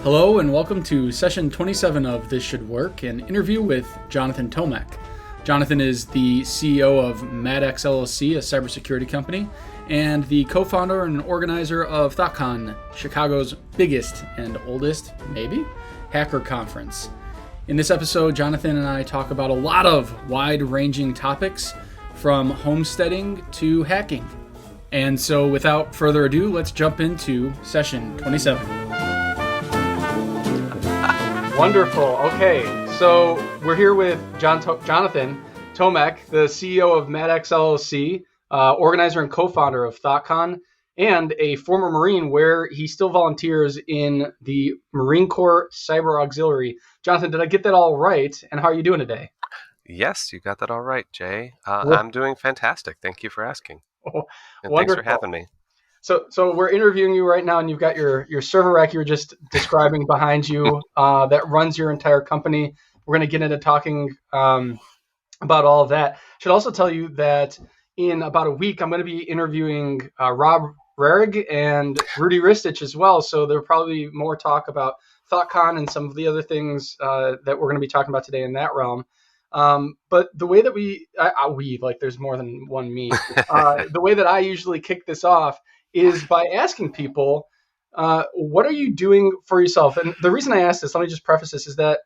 Hello and welcome to session 27 of This Should Work, an interview with Jonathan Tomek. Jonathan is the CEO of MadX LLC, a cybersecurity company, and the co-founder and organizer of Thoughtcon, Chicago's biggest and oldest, maybe, hacker conference. In this episode, Jonathan and I talk about a lot of wide-ranging topics, from homesteading to hacking. And so without further ado, let's jump into session 27. Wonderful. Okay, so we're here with Jonathan Tomek, the CEO of MadX LLC, organizer and co-founder of Thoughtcon, and a former Marine where he still volunteers in the Marine Corps Cyber Auxiliary. Jonathan, did I get that all right? And how are you doing today? Yes, you got that all right, Jay. I'm doing fantastic. Thank you for asking. Oh, and wonderful. Thanks for having me. So we're interviewing you right now, and you've got your server rack you were just describing behind you that runs your entire company. We're going to get into talking about all of that. Should also tell you that in about a week, I'm going to be interviewing Rob Rarig and Rudy Ristich as well. So there'll probably be more talk about Thoughtcon and some of the other things that we're going to be talking about today in that realm. But the way that we like there's more than one me. The way that I usually kick this off is by asking people, what are you doing for yourself? And the reason I ask this, let me just preface this, is that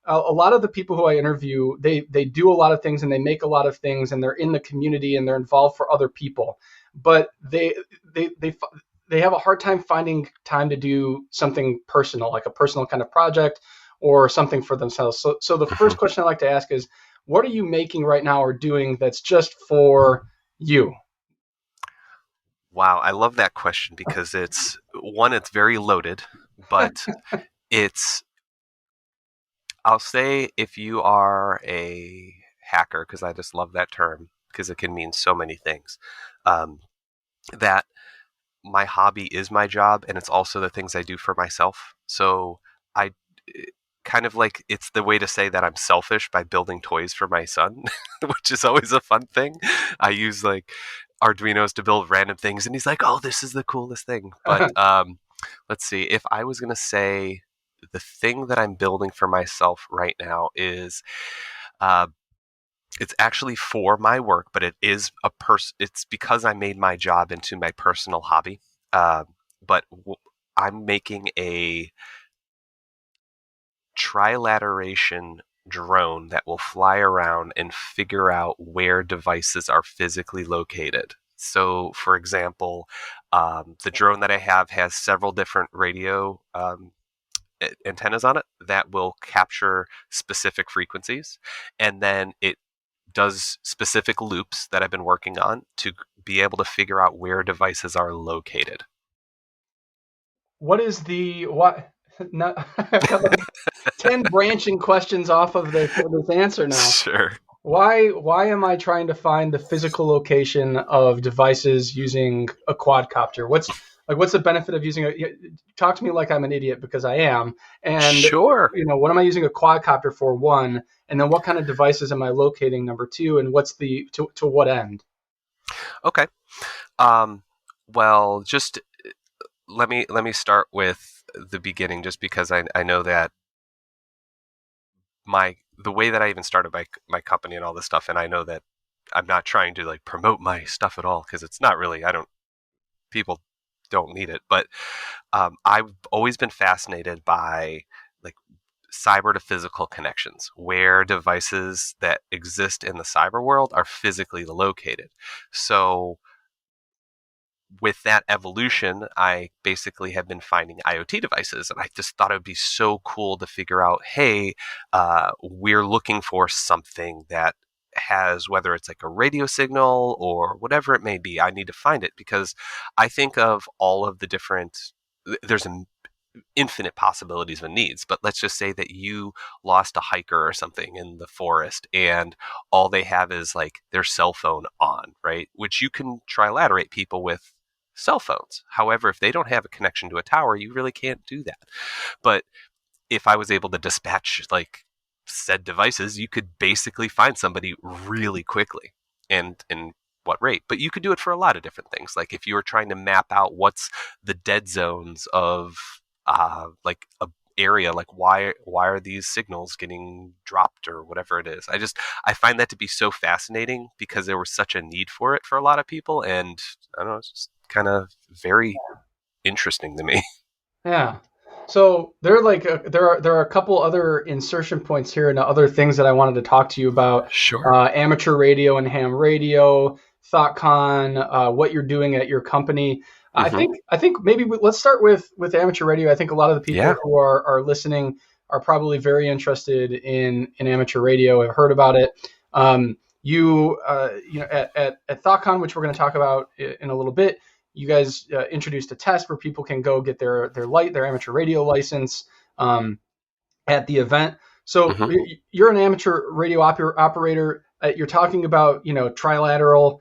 a lot of the people who I interview, they do a lot of things and they make a lot of things and they're in the community and they're involved for other people. But they have a hard time finding time to do something personal, like a personal kind of project or something for themselves. So the first question I like to ask is, what are you making right now or doing that's just for you? Wow, I love that question because it's very loaded, but I'll say if you are a hacker, because I just love that term because it can mean so many things, that my hobby is my job and it's also the things I do for myself. So I kind of like, it's the way to say that I'm selfish by building toys for my son, which is always a fun thing. I use like Arduinos to build random things and he's like, oh, this is the coolest thing. But let's see, if I was going to say the thing that I'm building for myself right now is it's actually for my work, but it is it's because I made my job into my personal hobby. But I'm making a trilateration drone that will fly around and figure out where devices are physically located. So, for example, the drone that I have has several different radio antennas on it that will capture specific frequencies, and then it does specific loops that I've been working on to be able to figure out where devices are located. What is what? No, I've got like 10 branching questions off of this answer now. Sure. Why am I trying to find the physical location of devices using a quadcopter? What's the benefit of using talk to me like I'm an idiot, because I am. And sure. What am I using a quadcopter for, one? And then what kind of devices am I locating, number two? And what's to what end? Okay. Well, just let me start with the beginning, just because I know that the way that I even started my company and all this stuff, and I know that I'm not trying to like promote my stuff at all, because it's not really, people don't need it, but I've always been fascinated by like cyber to physical connections, where devices that exist in the cyber world are physically located. So with that evolution, I basically have been finding IoT devices, and I just thought it would be so cool to figure out, hey, we're looking for something that has, whether it's like a radio signal or whatever it may be, I need to find it, because I think of all of the different, there's an infinite possibilities of needs, but let's just say that you lost a hiker or something in the forest and all they have is like their cell phone on, right? Which you can trilaterate people with cell phones. However, if they don't have a connection to a tower, you really can't do that. But if I was able to dispatch like said devices, you could basically find somebody really quickly and in what rate. But you could do it for a lot of different things. Like if you were trying to map out what's the dead zones of like area, like why are these signals getting dropped or whatever it is. I find that to be so fascinating because there was such a need for it for a lot of people, and I don't know, it's just kind of very interesting to me. Yeah. So there are a couple other insertion points here and other things that I wanted to talk to you about. Sure. Amateur radio and ham radio, Thoughtcon, what you're doing at your company. Hmm. I think maybe let's start with amateur radio. I think a lot of the people Yeah. who are listening are probably very interested in amateur radio. Have heard about it. You know at Thoughtcon, which we're going to talk about in a little bit, you guys introduced a test where people can go get their amateur radio license at the event. So Hmm. you're an amateur radio operator. You're talking about trilateral,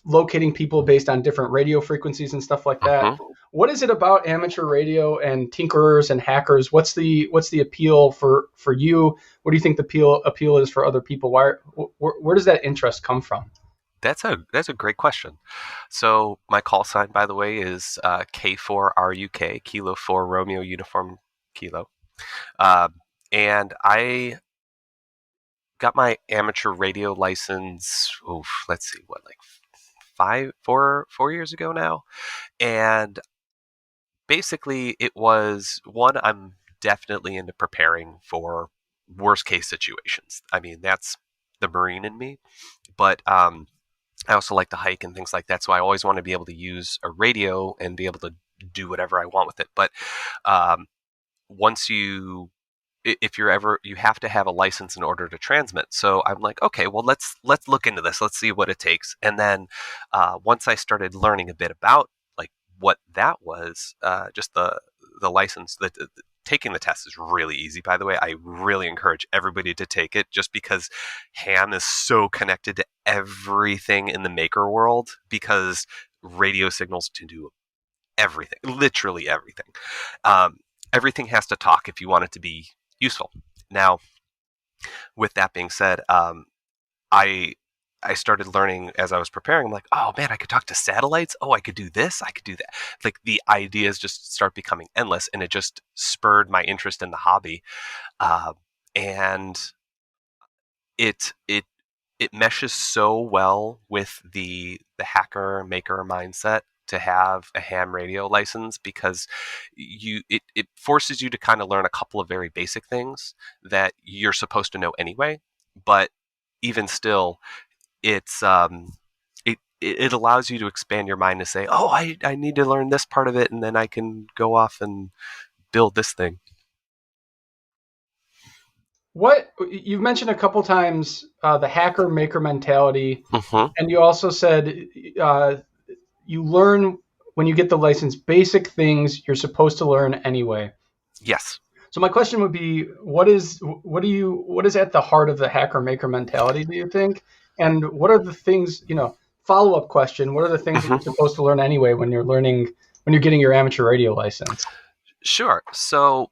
locating people based on different radio frequencies and stuff like that. Hmm. What is it about amateur radio and tinkerers and hackers? What's the appeal for you? What do you think the appeal is for other people? Where does that interest come from? That's a great question. So my call sign, by the way, is K4RUK, Kilo 4 Romeo Uniform Kilo. Uh, and I got my amateur radio license. Oof, let's see, what, like 4 years ago now. And basically, it was one. I'm definitely into preparing for worst case situations. I mean, that's the Marine in me. But I also like to hike and things like that. So I always want to be able to use a radio and be able to do whatever I want with it. But um, once if you're ever, you have to have a license in order to transmit. So I'm like, okay, well, let's look into this. Let's see what it takes. And then once I started learning a bit about like what that was, just the license, taking the test is really easy, by the way. I really encourage everybody to take it just because ham is so connected to everything in the maker world because radio signals to do everything, literally everything. Um, Everything has to talk if you want it to be useful. Now, with that being said, I I started learning as I was preparing. I'm like, oh man, I could talk to satellites. Oh, I could do this. I could do that. Like the ideas just start becoming endless, and it just spurred my interest in the hobby. Uh, and it it meshes so well with the hacker maker mindset to have a ham radio license because it forces you to kind of learn a couple of very basic things that you're supposed to know anyway, but even still it's it allows you to expand your mind to say, oh, I need to learn this part of it and then I can go off and build this thing. What you've mentioned a couple times, the hacker maker mentality, Hmm. and you also said uh, you learn when you get the license basic things you're supposed to learn anyway. Yes. So my question would be, what is at the heart of the hacker maker mentality, do you think? And what are the things, follow up question, what are the things that you're Hmm. supposed to learn anyway when you're getting your amateur radio license? Sure. So,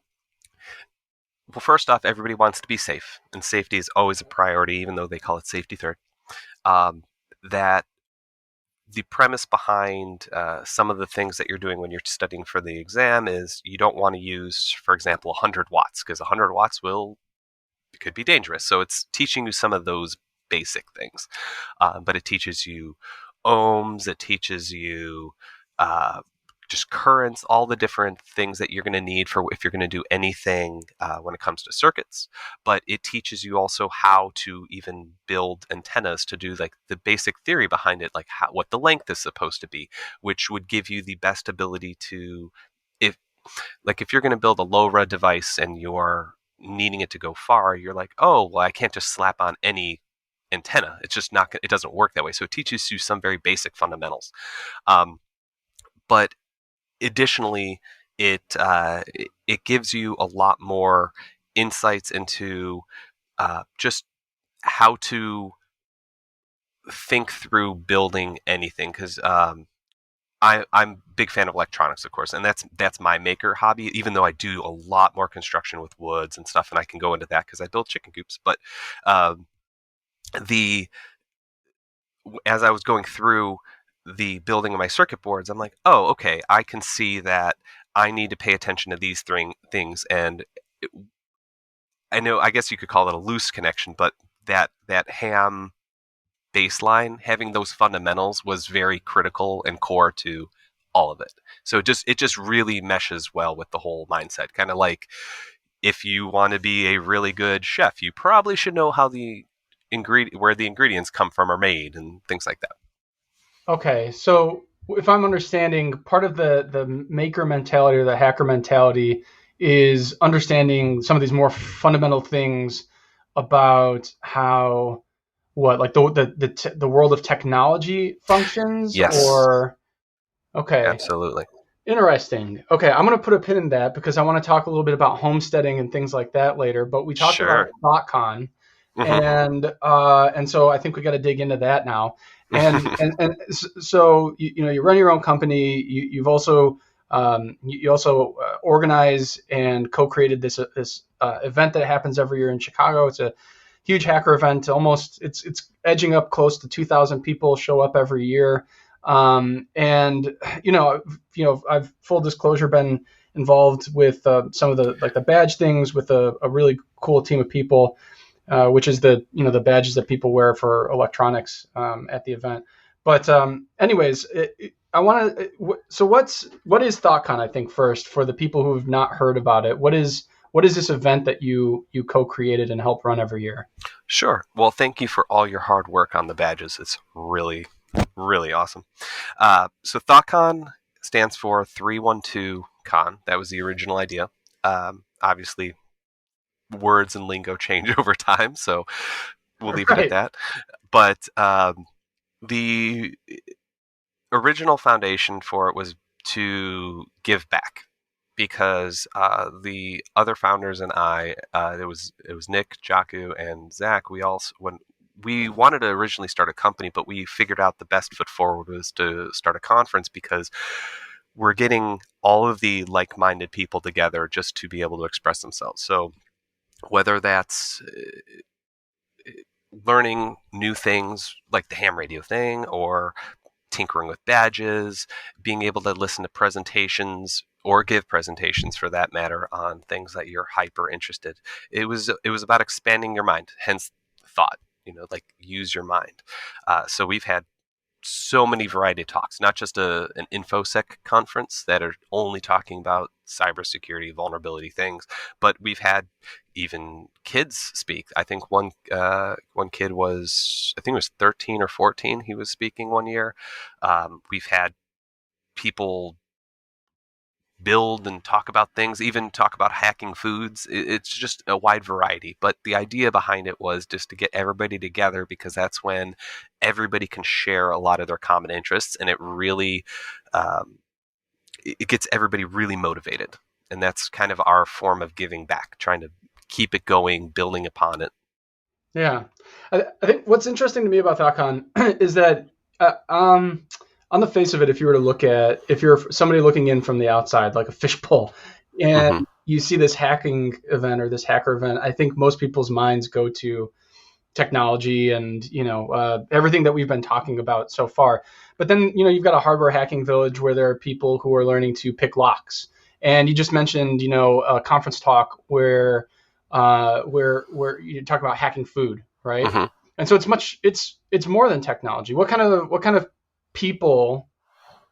well, first off, everybody wants to be safe, and safety is always a priority, even though they call it safety third. Um, that the premise behind some of the things that you're doing when you're studying for the exam is you don't want to use, for example, 100 watts, because 100 watts could be dangerous. So it's teaching you some of those basic things, but it teaches you ohms, it teaches you uh, just currents, all the different things that you're going to need for if you're going to do anything when it comes to circuits. But it teaches you also how to even build antennas to do like the basic theory behind it, like what the length is supposed to be, which would give you the best ability to, if if you're going to build a low rud device and you're needing it to go far, you're like, oh, well, I can't just slap on any antenna. It's just not. It doesn't work that way. So it teaches you some very basic fundamentals. Um, but additionally, it gives you a lot more insights into just how to think through building anything because I'm a big fan of electronics, of course, and that's my maker hobby. Even though I do a lot more construction with woods and stuff, and I can go into that because I build chicken coops. But um, the as I was going through the building of my circuit boards, I'm like, oh, okay, I can see that I need to pay attention to these things. And I guess you could call it a loose connection, but that ham baseline, having those fundamentals was very critical and core to all of it. So it just really meshes well with the whole mindset. Kind of like, if you want to be a really good chef, you probably should know how where the ingredients come from are made and things like that. Okay, so if I'm understanding, part of the maker mentality or the hacker mentality is understanding some of these more fundamental things about how what like the world of technology functions, Yes, or okay, absolutely. interesting. Okay, I'm going to put a pin in that because I want to talk a little bit about homesteading and things like that later. But we talked about Sure. ThoughtCon, Hmm. and so I think we got to dig into that now. So you run your own company. You've also you also organize and co-created this event that happens every year in Chicago. It's a huge hacker event. Almost it's edging up close to 2,000 people show up every year. And I've full disclosure been involved with some of the badge things with a really cool team of people, which is the badges that people wear for electronics at the event. But anyways, I want to. So what is ThoughtCon? I think first for the people who have not heard about it, what is this event that you co-created and help run every year? Sure. Well, thank you for all your hard work on the badges. It's really, really awesome. So ThoughtCon stands for 312 Con. That was the original idea. Obviously, words and lingo change over time, so we'll leave it at Right. that. But the original foundation for it was to give back, because the other founders and I, it was Nick, Jaku, and Zach. When we wanted to originally start a company, but we figured out the best foot forward was to start a conference, because we're getting all of the like-minded people together just to be able to express themselves. So whether that's learning new things like the ham radio thing, or tinkering with badges, being able to listen to presentations or give presentations for that matter on things that you're hyper interested. It was about expanding your mind, hence thought. Like, use your mind. So we've had so many variety of talks, not just an infosec conference that are only talking about cybersecurity, vulnerability things, but we've had even kids speak. I think one kid was, I think it was 13 or 14. He was speaking one year. We've had people build and talk about things, even talk about hacking foods. It's just a wide variety. But the idea behind it was just to get everybody together, because that's when everybody can share a lot of their common interests, and it really it gets everybody really motivated. And that's kind of our form of giving back, trying to keep it going, building upon it. Yeah, I think what's interesting to me about ThoughtCon is that on the face of it, if you're somebody looking in from the outside, like a fishbowl, and Hmm. you see this hacking event or this hacker event, I think most people's minds go to technology and everything that we've been talking about so far. But then you've got a hardware hacking village where there are people who are learning to pick locks. And you just mentioned a conference talk where you talk about hacking food, right? Hmm. And so it's more than technology. What kind of people?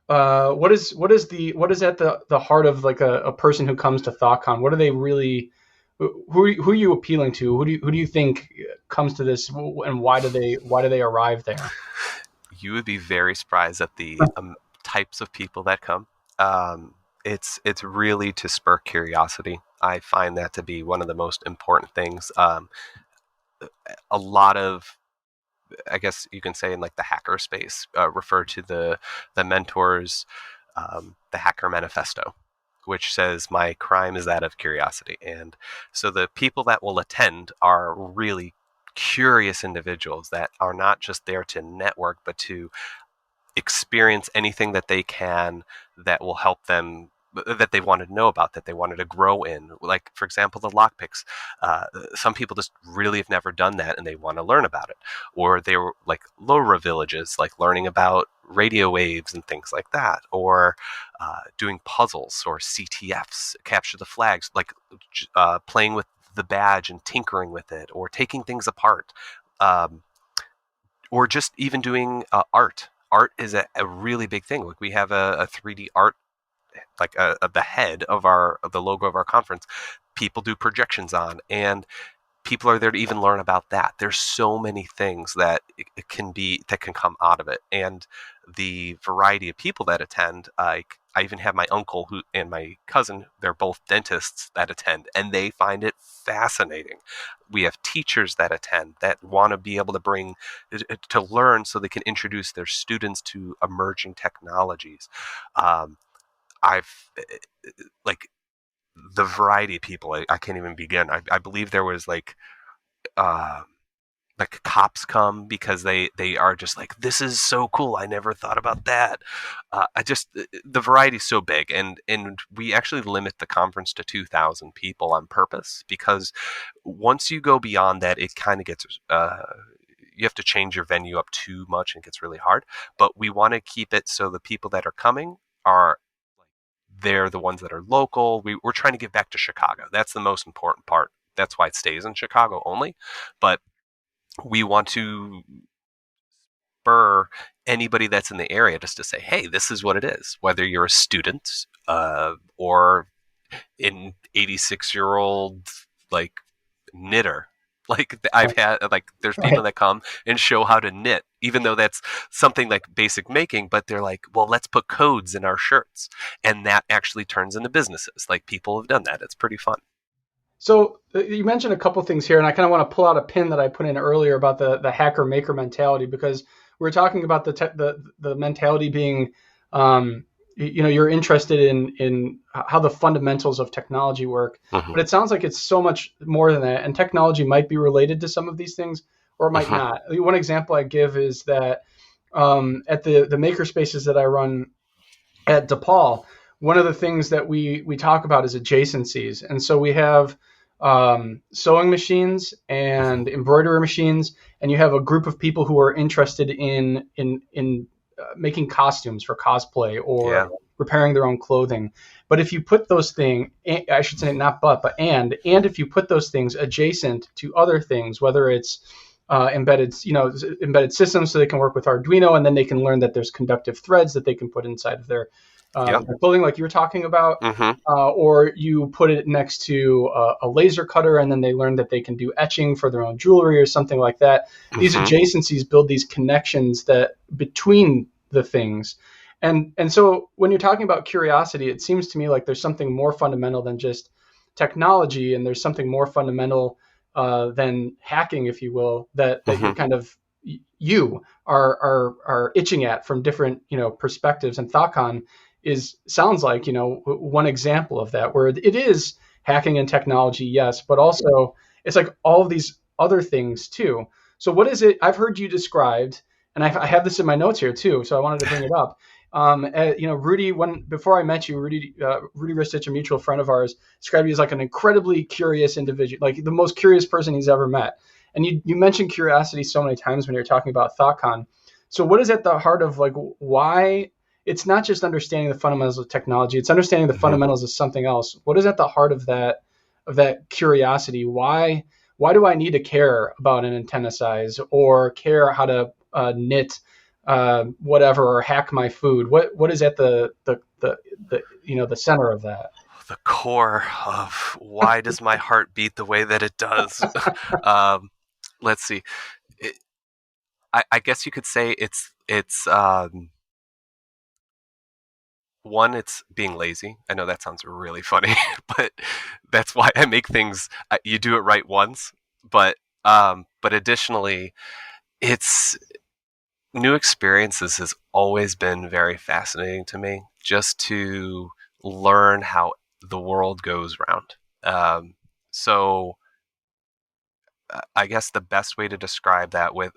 What is at the heart of like a person who comes to ThoughtCon? What are they really? Who are you appealing to? Who do you think comes to this, and why do they arrive there? You would be very surprised at the types of people that come. Um, it's really to spur curiosity. I find that to be one of the most important things. A lot of, I guess you can say, in like the hacker space, refer to the mentors, the hacker manifesto, which says my crime is that of curiosity. And so the people that will attend are really curious individuals that are not just there to network, but to experience anything that they can that will help them that they wanted to know about, that they wanted to grow in. Like, for example, the lockpicks. Some people just really have never done that and they want to learn about it. Or they were like LoRa villages, like learning about radio waves and things like that. Or doing puzzles or CTFs, capture the flags, like playing with the badge and tinkering with it, or taking things apart. Um, or just even doing art. Art is a really big thing. Like we have a 3D art, like the head of the logo of our conference. People do projections on, and people are there to even learn about that. There's so many things that it can be that can come out of it, and the variety of people that attend. I even have my uncle and my cousin. They're both dentists that attend, and they find it fascinating. We have teachers that attend that want to be able to bring to learn so they can introduce their students to emerging technologies. I've like the variety of people. I can't even begin. I believe there was uh, like cops come because they are just like, this is so cool. I never thought about that. I just the variety is so big, and we actually limit the conference to 2,000 people on purpose, because once you go beyond that, it kind of gets you have to change your venue up too much and it gets really hard. But we want to keep it so the people that are coming are they're the ones that are local. We're trying to get back to Chicago. That's the most important part. That's why it stays in Chicago only. But we want to spur anybody that's in the area just to say, hey, this is what it is. Whether you're a student or an 86-year-old like knitter. Like I've had, like, there's people Right. that come and show how to knit, even though that's something like basic making, but they're like, well, let's put codes in our shirts. And that actually turns into businesses. Like people have done that. It's pretty fun. So you mentioned a couple things here, and I kind of want to pull out a pin that I put in earlier about the hacker maker mentality, because we were talking about the mentality being, you're interested in how the fundamentals of technology work, Mm-hmm. but it sounds like it's so much more than that, and technology might be related to some of these things, or it might Mm-hmm. not. One example I give is that at the maker spaces that I run at DePaul, one of the things that we talk about is adjacencies, and so we have sewing machines Mm-hmm. and embroidery machines, and you have a group of people who are interested in making costumes for cosplay or Yeah. repairing their own clothing. But if you put those things, I should say not but and if you put those things adjacent to other things, whether it's embedded systems, so they can work with Arduino, and then they can learn that there's conductive threads that they can put inside of Yep. their clothing, like you were talking about, Mm-hmm. or you put it next to a laser cutter, and then they learn that they can do etching for their own jewelry or something like that. These Mm-hmm. adjacencies build these connections that between the things. And so when you're talking about curiosity, it seems to me like there's something more fundamental than just technology, and there's something more fundamental than hacking, if you will, that you're Mm-hmm. kind of you are itching at from different perspectives. And Thoughtcon is sounds like one example of that, where it is hacking and technology, yes, but also it's like all of these other things too. So what is it I've heard you described, and I have this in my notes here too, so I wanted to bring it up. Rudy, when before I met you, Rudy Ristich, a mutual friend of ours, described you as like an incredibly curious individual, like the most curious person he's ever met. And you mentioned curiosity so many times when you're talking about ThoughtCon. So what is at the heart of like why it's not just understanding the fundamentals of technology, it's understanding the Mm-hmm. fundamentals of something else. What is at the heart of that curiosity? Why do I need to care about an antenna size or care how to knit whatever or hack my food? What is at the center of that? The core of why does my heart beat the way that it does? um, let's see. It, I guess you could say it's one, it's being lazy. I know that sounds really funny, but that's why I make things. You do it right once, but additionally, it's new experiences has always been very fascinating to me. Just to learn how the world goes round. So I guess the best way to describe that with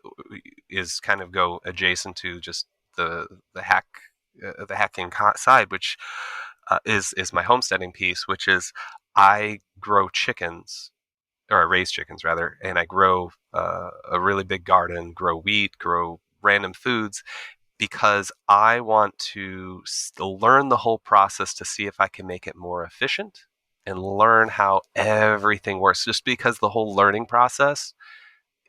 is kind of go adjacent to just the the hack the hacking side, which is my homesteading piece, which is I grow chickens, or I raise chickens rather, and I grow a really big garden, grow wheat, grow random foods, because I want to learn the whole process to see if I can make it more efficient and learn how everything works. Just because the whole learning process,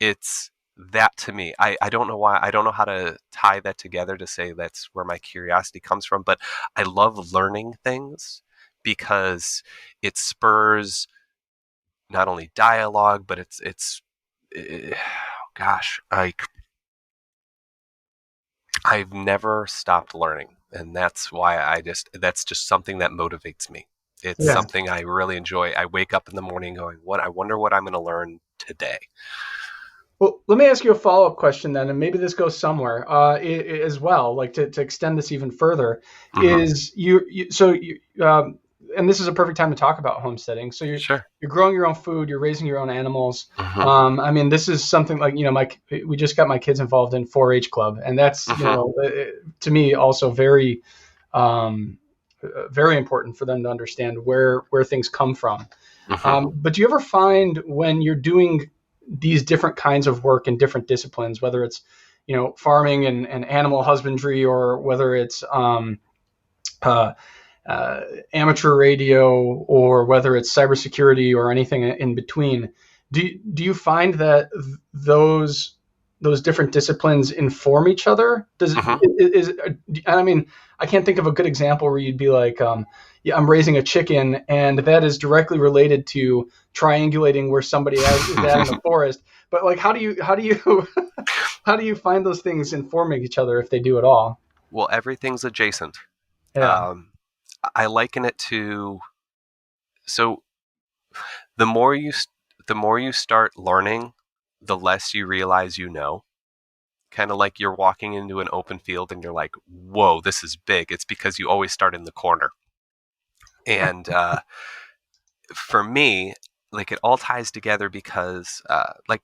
it's that to me. I don't know why. I don't know how to tie that together to say that's where my curiosity comes from, but I love learning things because it spurs not only dialogue, but gosh, I've never stopped learning, and that's why that's just something that motivates me. It's Yeah. something I really enjoy. I wake up in the morning going, "What? I wonder what I'm going to learn today." Well, let me ask you a follow-up question then, and maybe this goes somewhere as well. Like to extend this even further, Mm-hmm. is and this is a perfect time to talk about homesteading. So Sure. you're growing your own food, you're raising your own animals. Mm-hmm. I mean, this is something like we just got my kids involved in 4-H club, and that's Mm-hmm. to me also um, very important for them to understand where things come from. Mm-hmm. But do you ever find when you're doing these different kinds of work in different disciplines, whether it's farming and animal husbandry, or whether it's uh, uh, amateur radio, or whether it's cybersecurity or anything in between, do you find that those different disciplines inform each other? Does it Mm-hmm. is I mean, I can't think of a good example where you'd be like, yeah, I'm raising a chicken, and that is directly related to triangulating where somebody is at in the forest. But like, how do you how do you find those things informing each other, if they do at all? Well, everything's adjacent. Yeah. Um, I liken it to, so the more you the more you start learning, the less you realize you know. Kind of like you're walking into an open field and you're like, "Whoa, this is big." It's because you always start in the corner. And for me, like it all ties together because, like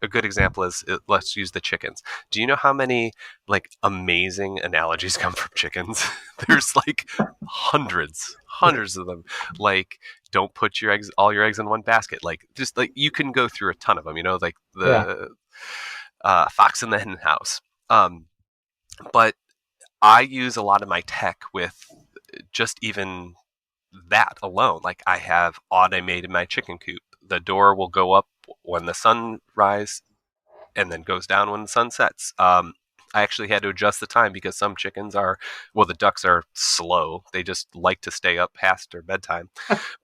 a good example is, let's use the chickens. Do you know how many like amazing analogies come from chickens? There's like hundreds of them. Like, don't put all your eggs in one basket. Like, just like you can go through a ton of them. Like Yeah. the fox in the hen house. But I use a lot of my tech with just even that alone. Like I have automated my chicken coop. The door will go up when the sun rises and then goes down when the sun sets. I actually had to adjust the time because some chickens the ducks are slow. They just like to stay up past their bedtime.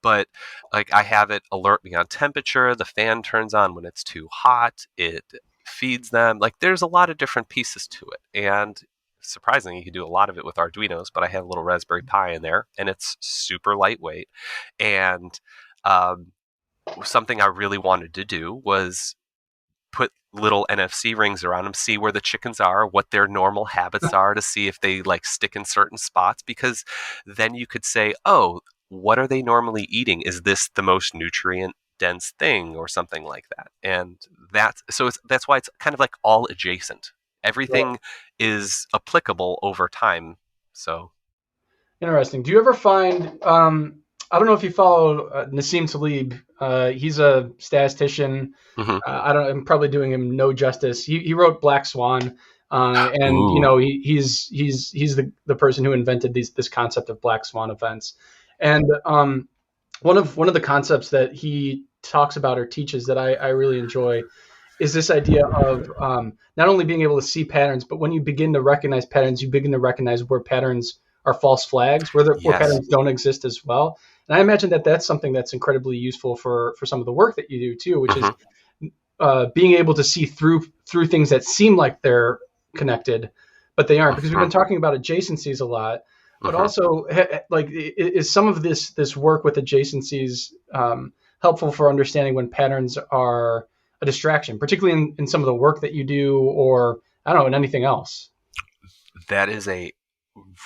But like I have it alert me on temperature. The fan turns on when it's too hot. It feeds them. Like there's a lot of different pieces to it. And surprisingly, you can do a lot of it with Arduinos, but I have a little Raspberry Pi in there and it's super lightweight. And um, something I really wanted to do was put little NFC rings around them, see where the chickens are, what their normal habits are, to see if they like stick in certain spots, because then you could say, oh, what are they normally eating? Is this the most nutrient dense thing or something like that? And that's why it's kind of like all adjacent. Right. Everything is applicable over time. So Interesting. Do you ever find? I don't know if you follow Nassim Taleb. He's a statistician. mhm. I don't. I'm probably doing him no justice. He wrote Black Swan, and Ooh. he's the person who invented this concept of Black Swan events. And one of the concepts that he talks about or teaches that I really enjoy is this idea of not only being able to see patterns, but when you begin to recognize patterns, you begin to recognize where patterns are false flags, where Yes. patterns don't exist as well. And I imagine that that's something that's incredibly useful for some of the work that you do too, which is Mhm. being able to see through things that seem like they're connected, but they aren't. Because we've been Mhm. talking about adjacencies a lot, but Mhm. also like is some of this work with adjacencies helpful for understanding when patterns are a distraction, particularly in some of the work that you do, or I don't know, in anything else. That is a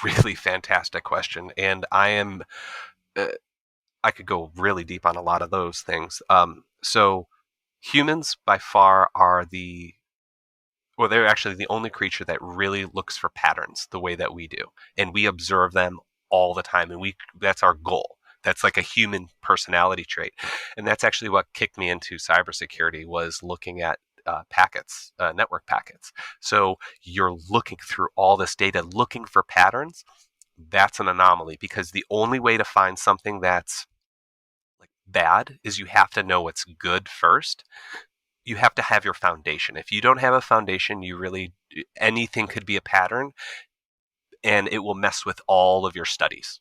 really fantastic question, and uh, I could go really deep on a lot of those things. So humans by far are they're actually the only creature that really looks for patterns the way that we do, and we observe them all the time, and that's our goal. That's like a human personality trait. And that's actually what kicked me into cybersecurity, was looking at packets, network packets. So you're looking through all this data, looking for patterns. That's an anomaly, because the only way to find something that's like bad is you have to know what's good first. You have to have your foundation. If you don't have a foundation, anything could be a pattern, and it will mess with all of your studies.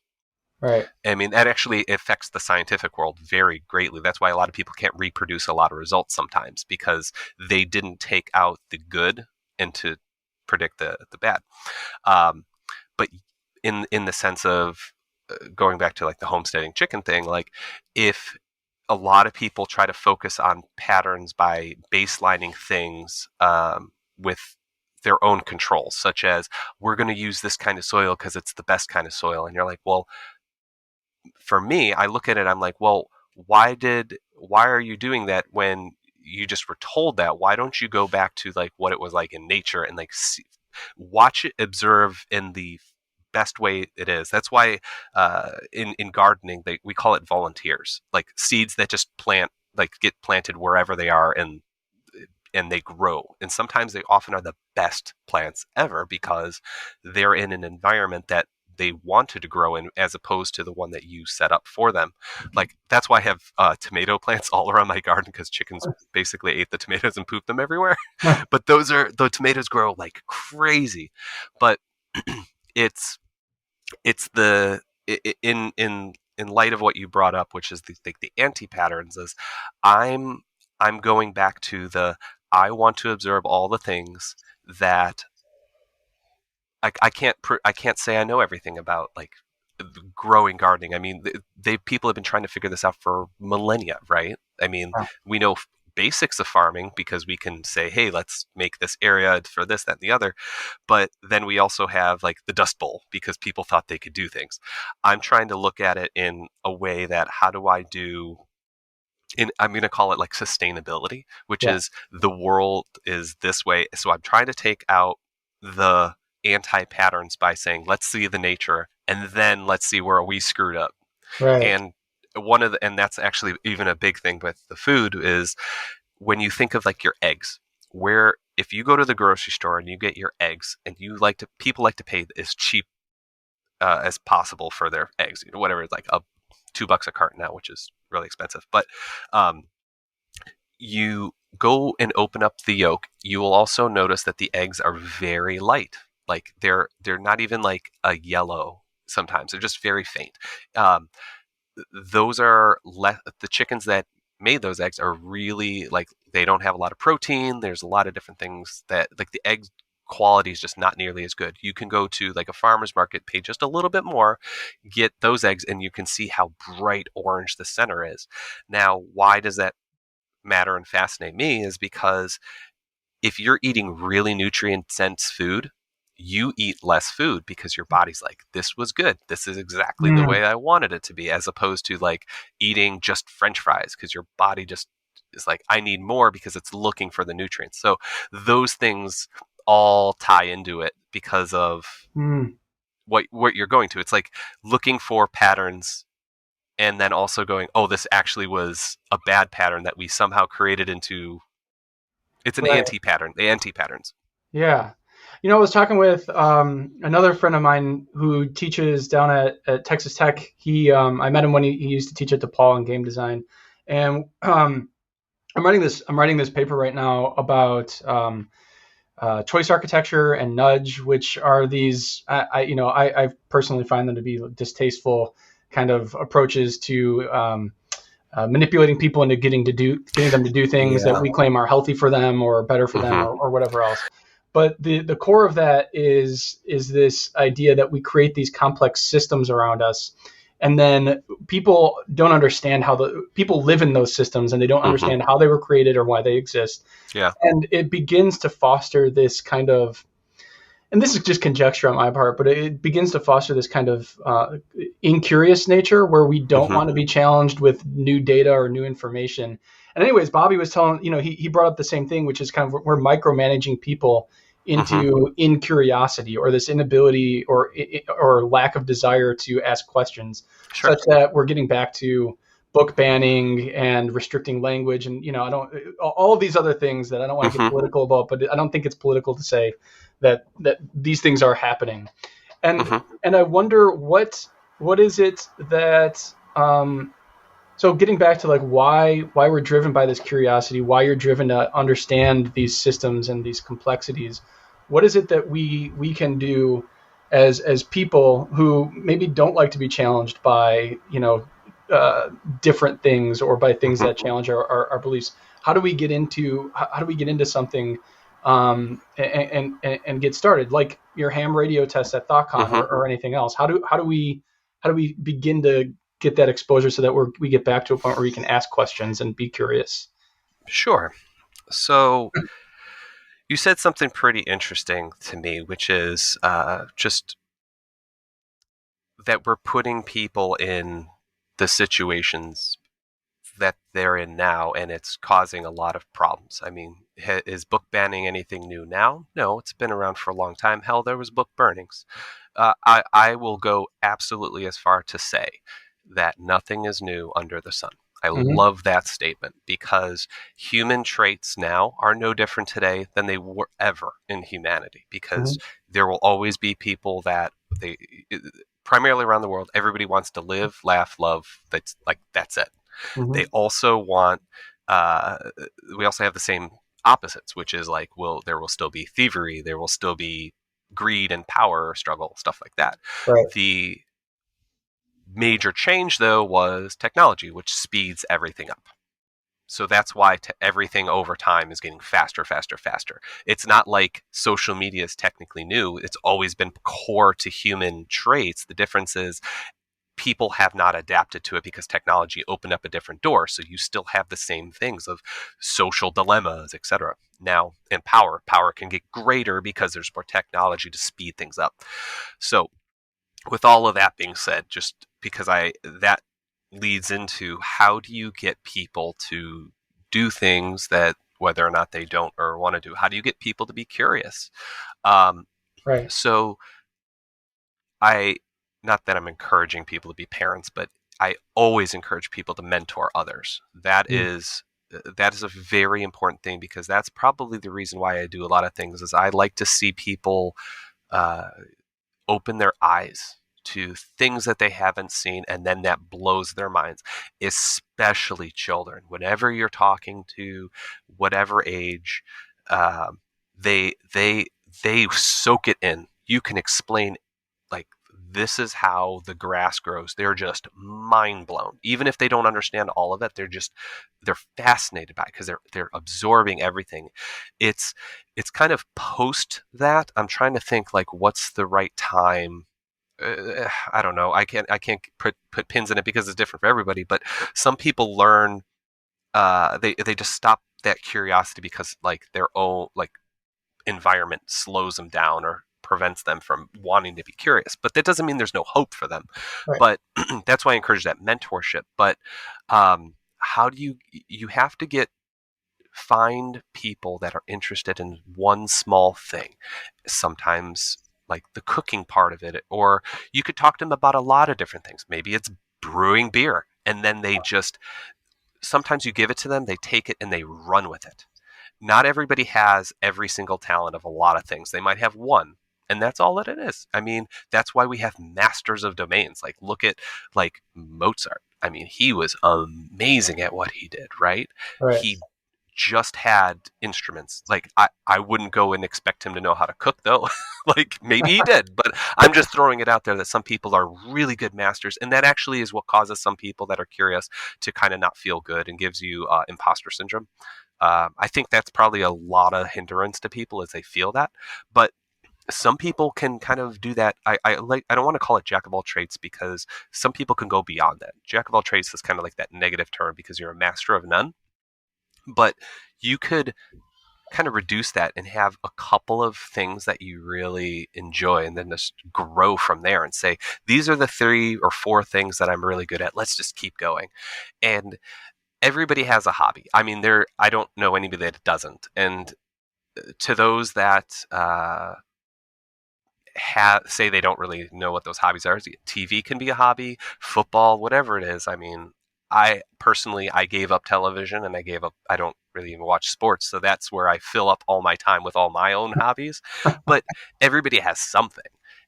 Right. I mean, that actually affects the scientific world very greatly. That's why a lot of people can't reproduce a lot of results sometimes, because they didn't take out the good and to predict the bad. But in the sense of going back to like the homesteading chicken thing, like if a lot of people try to focus on patterns by baselining things with their own controls, such as we're going to use this kind of soil because it's the best kind of soil. And you're like, well, for me, I look at it, I'm like, well, why are you doing that when you just were told that? Why don't you go back to like what it was like in nature and like watch it, observe in the best way it is. That's why in gardening we call it volunteers, like seeds that just get planted wherever they are, and they grow. And sometimes they often are the best plants ever because they're in an environment that they wanted to grow in, as opposed to the one that you set up for them. Like that's why I have tomato plants all around my garden, because chickens basically ate the tomatoes and pooped them everywhere. But the tomatoes grow like crazy. But it's in light of what you brought up, which is the anti patterns, is I'm going back to I want to observe all the things that I can't say I know everything about, like growing gardening. I mean, people have been trying to figure this out for millennia, right? I mean, we know basics of farming because we can say, hey, let's make this area for this, that, and the other. But then we also have like the Dust Bowl, because people thought they could do things. I'm trying to look at it in a way that I'm going to call it like sustainability, which is the world is this way. So I'm trying to take out the anti-patterns by saying, let's see the nature, and then let's see where we screwed up. Right. And and that's actually even a big thing with the food, is when you think of like your eggs, where if you go to the grocery store and you get your eggs, and people like to pay as cheap as possible for their eggs, whatever, it's like $2 a carton now, which is really expensive. But you go and open up the yolk, you will also notice that the eggs are very light. Like they're not even like a yellow. Sometimes they're just very faint. Those are the chickens that made those eggs are really like, they don't have a lot of protein. There's a lot of different things that like the egg quality is just not nearly as good. You can go to like a farmer's market, pay just a little bit more, get those eggs, and you can see how bright orange the center is. Now, why does that matter and fascinate me is because if you're eating really nutrient-dense food, you eat less food because your body's like, this was good. This is exactly the way I wanted it to be, as opposed to like eating just French fries, because your body just is like, I need more because it's looking for the nutrients. So those things all tie into it because of what you're going to. It's like looking for patterns and then also going, oh, this actually was a bad pattern that we somehow created into. It's an anti-pattern, the anti-patterns. Yeah. I was talking with another friend of mine who teaches down at Texas Tech. I met him when he used to teach at DePaul in game design. And I'm writing this paper right now about choice architecture and nudge, which are these, I personally find them to be distasteful kind of approaches to manipulating people into getting them to do things that we claim are healthy for them or better for them or whatever else. But the core of that is this idea that we create these complex systems around us, and then people don't understand how people live in those systems, and they don't understand how they were created or why they exist. Yeah. And it begins to foster this kind of, and this is just conjecture on my part, but it begins to foster this kind of incurious nature where we don't want to be challenged with new data or new information. And anyways, Bobby was telling, he brought up the same thing, which is kind of we're micromanaging people Mm-hmm. into incuriosity, or this inability or lack of desire to ask questions, Sure. such that we're getting back to book banning and restricting language, and I don't, all of these other things that I don't want to get Mm-hmm. political about, but I don't think it's political to say that these things are happening. and Mm-hmm. and I wonder what is it that, so getting back to like why we're driven by this curiosity, why you're driven to understand these systems and these complexities. What is it that we can do as people who maybe don't like to be challenged by uh, different things, or by things Mm-hmm. that challenge our beliefs? How do we get into something, and get started, like your ham radio test at Thoughtcon, Mm-hmm. or anything else? How do we begin to get that exposure so that we get back to a point where we can ask questions and be curious? Sure. So you said something pretty interesting to me, which is just that we're putting people in the situations that they're in now, and it's causing a lot of problems. I mean, is book banning anything new now? No, it's been around for a long time. Hell, there was book burnings. I will go absolutely as far to say that nothing is new under the sun. I Mm-hmm. love that statement because human traits now are no different today than they were ever in humanity. Because Mm-hmm. there will always be people that they, primarily around the world, everybody wants to live, laugh, love. That's it. Mm-hmm. They also want. Uh, we also have the same opposites, which is like, there will still be thievery, there will still be greed and power struggle, stuff like that. Right. The major change, though, was technology, which speeds everything up. So that's why everything over time is getting faster, faster, faster. It's not like social media is technically new. It's always been core to human traits. The difference is people have not adapted to it because technology opened up a different door. So you still have the same things of social dilemmas, etc. Now, in power can get greater because there's more technology to speed things up. So with all of that being said, just because that leads into how do you get people to do things that whether or not they don't or want to do, how do you get people to be curious? Um, Right. so I, not that I'm encouraging people to be parents, but I always encourage people to mentor others. That is a very important thing because that's probably the reason why I do a lot of things. Is I like to see people uh, open their eyes to things that they haven't seen, and then that blows their minds, especially children. Whenever you're talking to whatever age, um, they soak it in. You can explain like this is how the grass grows. They're just mind blown. Even if they don't understand all of it, they're fascinated by it because they're absorbing everything. It's kind of post that. I'm trying to think like what's the right time. I don't know. I can't put pins in it because it's different for everybody. But some people learn. They just stop that curiosity because like their own like environment slows them down or prevents them from wanting to be curious. But that doesn't mean there's no hope for them. Right. But that's why I encourage that mentorship. But how do you have to find people that are interested in one small thing? Sometimes like the cooking part of it, or you could talk to them about a lot of different things. Maybe it's brewing beer, and then they just sometimes you give it to them, they take it and they run with it. Not everybody has every single talent of a lot of things. They might have one, and that's all that it is. I mean, that's why we have masters of domains. Like look at like Mozart. I mean, he was amazing at what he did, right? Right. He just had instruments. Like I wouldn't go and expect him to know how to cook though. Like maybe he did, but I'm just throwing it out there that some people are really good masters, and that actually is what causes some people that are curious to kind of not feel good and gives you imposter syndrome. I think that's probably a lot of hindrance to people as they feel that. But some people can kind of do that. I don't want to call it jack of all trades because some people can go beyond that. Jack of all trades is kind of like that negative term because you're a master of none. But you could kind of reduce that and have a couple of things that you really enjoy and then just grow from there and say, these are the 3 or 4 things that I'm really good at. Let's just keep going. And everybody has a hobby. I mean, I don't know anybody that doesn't. And to those that say they don't really know what those hobbies are, TV can be a hobby, football, whatever it is. I mean, I personally, I gave up television and I don't really even watch sports. So that's where I fill up all my time with all my own hobbies. But everybody has something.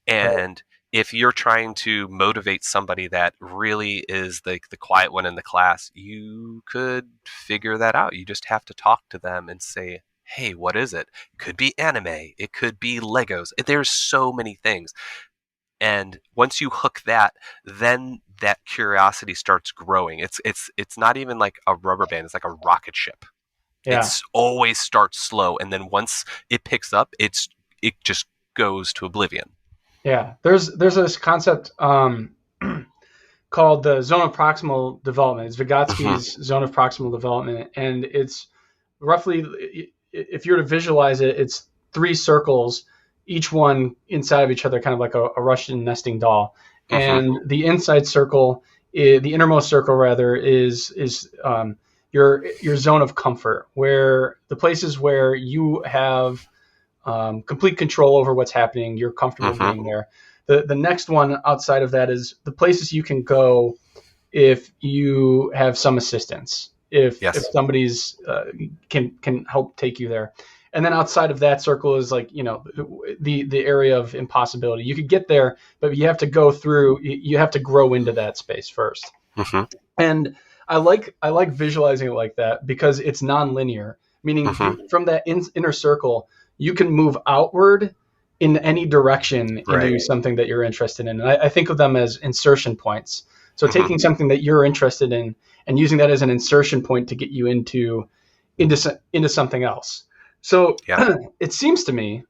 Right. And if you're trying to motivate somebody that really is the quiet one in the class, you could figure that out. You just have to talk to them and say, hey, what is it? It could be anime. It could be Legos. There's so many things. And once you hook that, then that curiosity starts growing. It's not even like a rubber band. It's like a rocket ship. Yeah. It's always starts slow, and then once it picks up, it just goes to oblivion. Yeah. There's this concept called the zone of proximal development. It's Mm-hmm. Vygotsky's zone of proximal development, and it's roughly, if you were to visualize it, it's three circles, each one inside of each other, kind of like a Russian nesting doll. Mm-hmm. And the inside circle, the innermost circle rather, is your zone of comfort, where the places where you have complete control over what's happening. You're comfortable Mm-hmm. being there. The next one outside of that is the places you can go if you have some assistance. If Yes. somebody's can help take you there. And then outside of that circle is like, the area of impossibility. You could get there, but you have to go through. You have to grow into that space first. Mm-hmm. And I like visualizing it like that because it's nonlinear, meaning Mm-hmm. from that inner circle you can move outward in any direction Right. into something that you're interested in. And I think of them as insertion points. So Mm-hmm. taking something that you're interested in and using that as an insertion point to get you into something else. So Yeah. it seems to me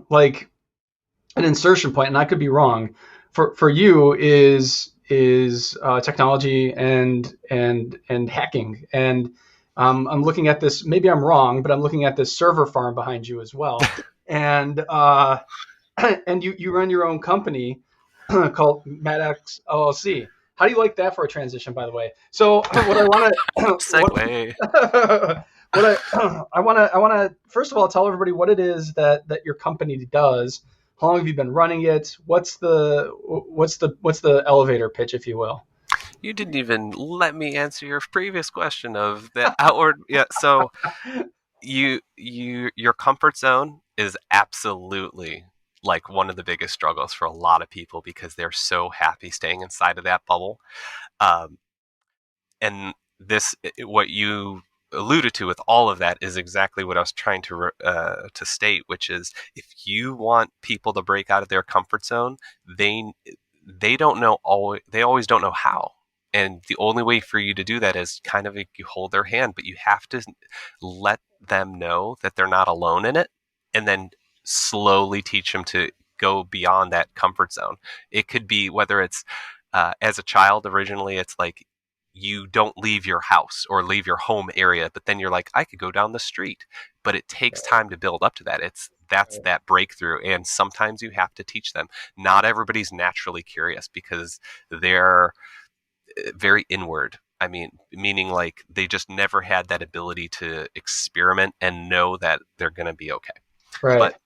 like an insertion point, and I could be wrong, for you is technology and hacking. And I'm looking at this. Maybe I'm wrong, but I'm looking at this server farm behind you as well. And and you run your own company called Maddox LLC. How do you like that for a transition, by the way? So what I want to what Segue. what I want to first of all tell everybody what it is that your company does. How long have you been running it? What's the elevator pitch, if you will? You didn't even let me answer your previous question of the outward. Yeah. So your comfort zone is absolutely like one of the biggest struggles for a lot of people because they're so happy staying inside of that bubble. Um, and what you alluded to with all of that is exactly what I was trying to state, which is if you want people to break out of their comfort zone, they they don't know always they always don't know how. And the only way for you to do that is kind of like you hold their hand, but you have to let them know that they're not alone in it, and then slowly teach them to go beyond that comfort zone. It could be whether it's as a child originally, it's like you don't leave your house or leave your home area, but then you're like, I could go down the street. But it takes time to build up to that. That's that breakthrough. And sometimes you have to teach them. Not everybody's naturally curious because they're very inward. I mean, meaning like they just never had that ability to experiment and know that they're going to be okay. Right. But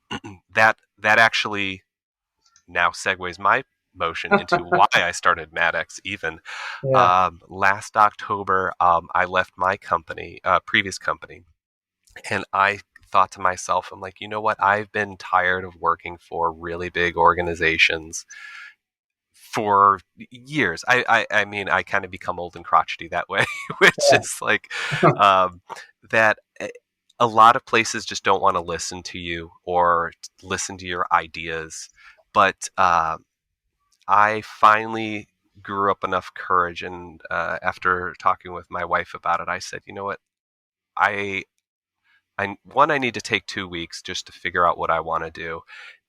that actually now segues my motion into why I started Maddox. Even Yeah. last October, I left my company, previous company, and I thought to myself, I'm like, you know what? I've been tired of working for really big organizations for years. I mean, I kind of become old and crotchety that way, which is like um, that. A lot of places just don't want to listen to you or listen to your ideas, but I finally grew up enough courage, and after talking with my wife about it, I said, you know what, I I need to take 2 weeks just to figure out what I want to do.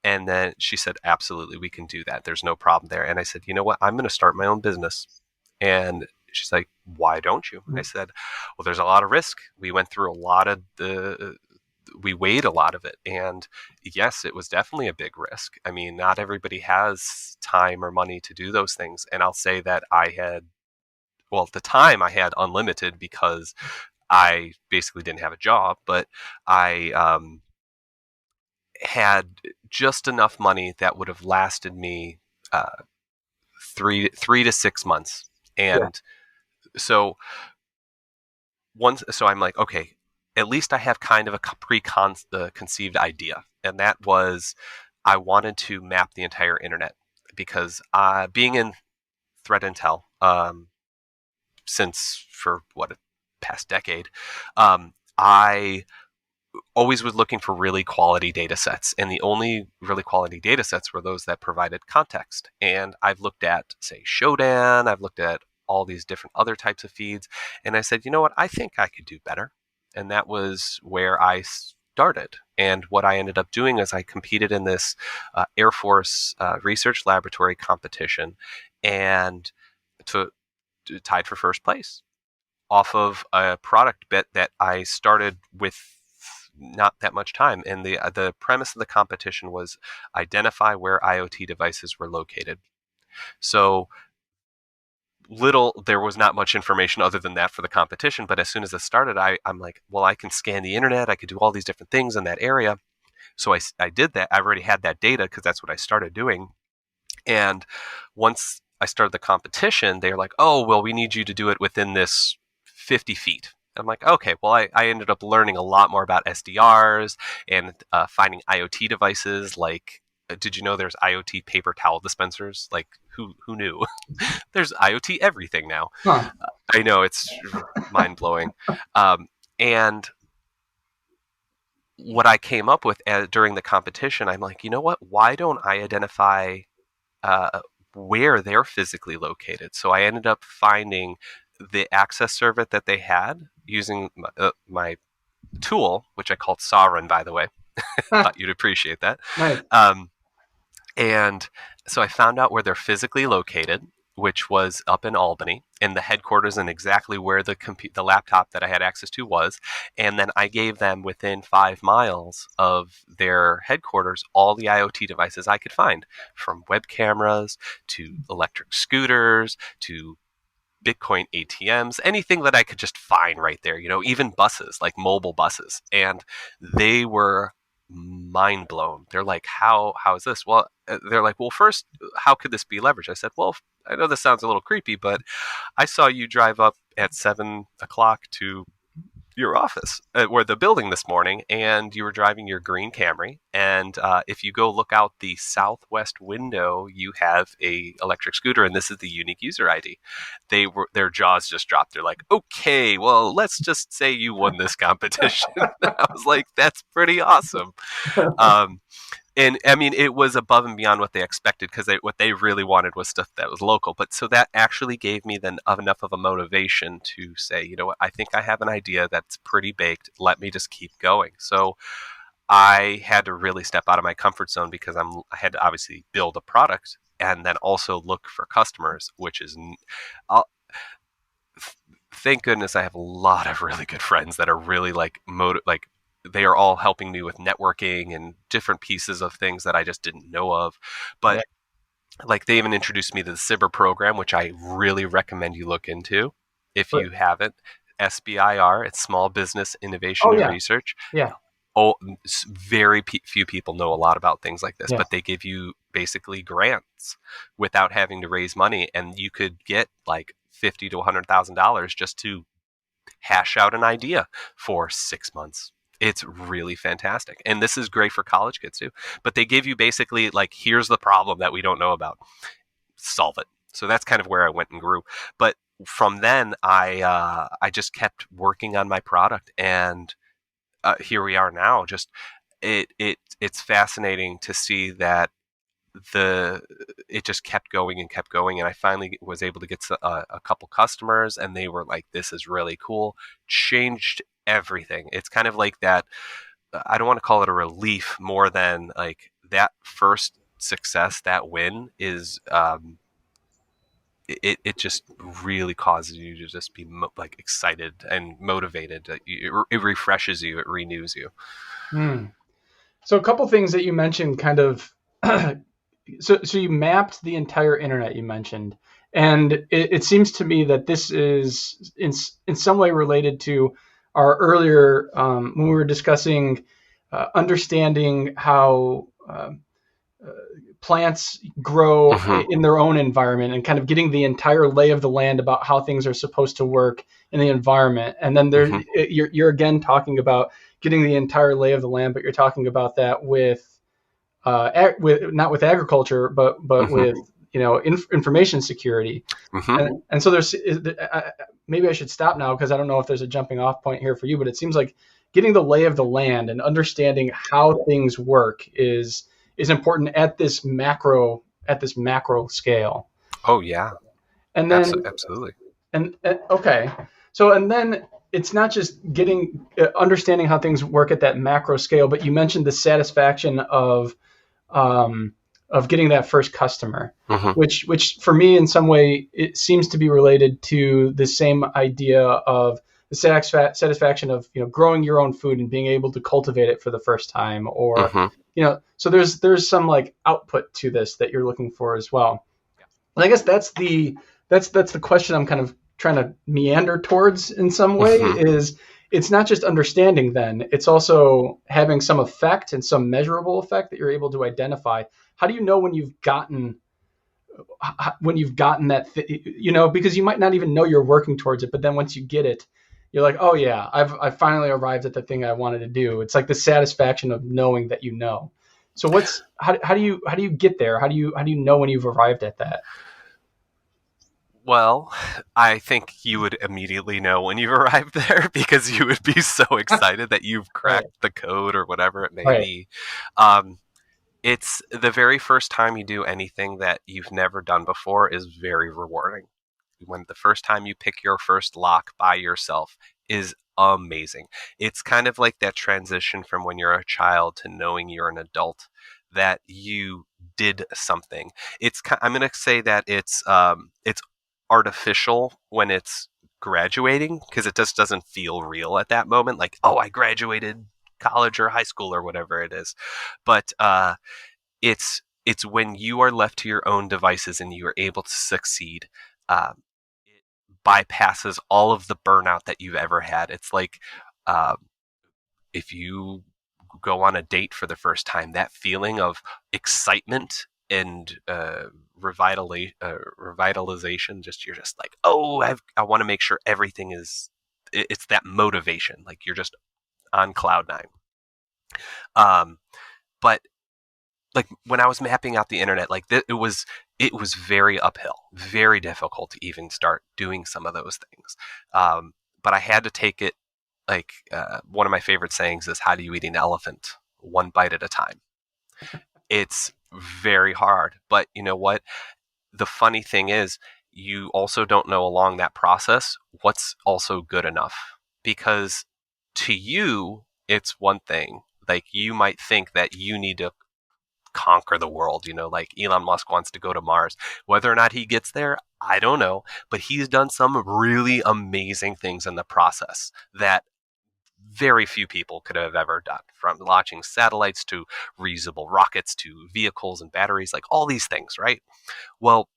And then she said, absolutely, we can do that. There's no problem there. And I said, you know what? I'm going to start my own business. And she's like, why don't you? I said, well, there's a lot of risk. We went through a lot of we weighed a lot of it. And yes, it was definitely a big risk. I mean, not everybody has time or money to do those things. And I'll say that at the time I had unlimited because I basically didn't have a job, but I had just enough money that would have lasted me 3 to 6 months. Yeah. And so so I'm like, okay, at least I have kind of a conceived idea, and that was I wanted to map the entire internet because being in threat intel since for what a past decade, I always was looking for really quality data sets, and the only really quality data sets were those that provided context. And I've looked at, say, Shodan, I've looked at all these different other types of feeds, and I said, you know what, I think I could do better. And that was where I started. And what I ended up doing is I competed in this Air Force research laboratory competition, and to tied for first place off of a product bet that I started with not that much time. And the premise of the competition was identify where IoT devices were located. So there was not much information other than that for the competition. But as soon as it started, I'm like, well, I can scan the internet. I could do all these different things in that area. So I did that. I already had that data because that's what I started doing. And once I started the competition, they were like, oh, well, we need you to do it within this 50 feet. I'm like, okay, well, I ended up learning a lot more about SDRs and finding IoT devices. Like, did you know there's IoT paper towel dispensers? Like, who knew? There's IoT everything now. Huh. I know, it's mind blowing. And what I came up with during the competition, I'm like, you know what? Why don't I identify where they're physically located? So I ended up finding the access server that they had using my tool, which I called Sovereign, by the way. Thought you'd appreciate that. Nice. And so I found out where they're physically located, which was up in Albany, and the headquarters and exactly where the laptop that I had access to was. And then I gave them within 5 miles of their headquarters all the IoT devices I could find, from web cameras to electric scooters to Bitcoin ATMs, anything that I could just find right there, even buses, like mobile buses. And they were mind blown. They're like, how is this? Well, they're like, well, first, how could this be leveraged? I said, well, I know this sounds a little creepy, but I saw you drive up at 7 o'clock to your office or the building this morning, and you were driving your green Camry. And if you go look out the southwest window, you have a electric scooter, and this is the unique user ID. Their jaws just dropped. They're like, okay, well, let's just say you won this competition. I was like, that's pretty awesome. And I mean, it was above and beyond what they expected, because what they really wanted was stuff that was local. But so that actually gave me then enough of a motivation to say, you know what, I think I have an idea that's pretty baked. Let me just keep going. So I had to really step out of my comfort zone, because I had to obviously build a product and then also look for customers, which is, thank goodness I have a lot of really good friends that are really they are all helping me with networking and different pieces of things that I just didn't know of. But like, they even introduced me to the SIBR program, which I really recommend you look into if you haven't. SBIR, it's Small Business Innovation and Research. Yeah. Oh, very few people know a lot about things like this, but they give you basically grants without having to raise money, and you could get like $50,000 to $100,000 just to hash out an idea for 6 months. It's really fantastic. And this is great for college kids too. But they give you basically like, here's the problem that we don't know about. Solve it. So that's kind of where I went and grew. But from then, I just kept working on my product, and here we are now. Just it's fascinating to see that it just kept going and kept going, and I finally was able to get a couple customers, and they were like, this is really cool. Changed everything. It's kind of like that, I don't want to call it a relief, more than like that first success, that win is it just really causes you to just be like excited and motivated. It refreshes you, it renews you. So a couple things that you mentioned kind of so you mapped the entire internet, you mentioned, and it seems to me that this is in some way related to our earlier when we were discussing understanding how plants grow Mm-hmm. in their own environment and kind of getting the entire lay of the land about how things are supposed to work in the environment. And then Mm-hmm. you're again talking about getting the entire lay of the land, but you're talking about that with not with agriculture, but Mm-hmm. with information security. Mm-hmm. And so maybe I should stop now because I don't know if there's a jumping off point here for you, but it seems like getting the lay of the land and understanding how things work is important at this macro scale. Oh yeah, And then absolutely. and okay, so and then it's not just getting understanding how things work at that macro scale, but you mentioned the satisfaction of getting that first customer, Mm-hmm. which for me in some way it seems to be related to the same idea of the satisfaction of growing your own food and being able to cultivate it for the first time, or Mm-hmm. so there's some like output to this that you're looking for as well. And I guess that's the question I'm kind of trying to meander towards in some way Mm-hmm. is it's not just understanding then, it's also having some effect and some measurable effect that you're able to identify. How do you know when you've gotten that because you might not even know you're working towards it, but then once you get it, you're like, oh yeah, I've finally arrived at the thing I wanted to do. It's like the satisfaction of knowing that so how do you get there? How do you know when you've arrived at that? Well, I think you would immediately know when you've arrived there because you would be so excited that you've Right. cracked the code or whatever it may Right. be. Um, it's the very first time you do anything that you've never done before is very rewarding. When the first time you pick your first lock by yourself is amazing. It's kind of like that transition from when you're a child to knowing you're an adult, that you did something. I'm going to say that it's artificial when it's graduating because it just doesn't feel real at that moment. Like, oh, I graduated college or high school or whatever it is. But it's when you are left to your own devices and you are able to succeed. It bypasses all of the burnout that you've ever had. It's like um, if you go on a date for the first time, that feeling of excitement and revitalization. Just you're just like, oh, I want to make sure everything is. It's that motivation. Like you're just on cloud nine. Um, but like when I was mapping out the internet, like it was very uphill, very difficult to even start doing some of those things. But I had to take it like one of my favorite sayings is, "How do you eat an elephant? One bite at a time." It's very hard, but you know what? The funny thing is, you also don't know along that process what's also good enough because to you it's one thing. Like you might think that you need to conquer the world. Like Elon Musk wants to go to Mars. Whether or not he gets there, I don't know. But he's done some really amazing things in the process that very few people could have ever done, from launching satellites to reusable rockets to vehicles and batteries, like all these things, right? Well,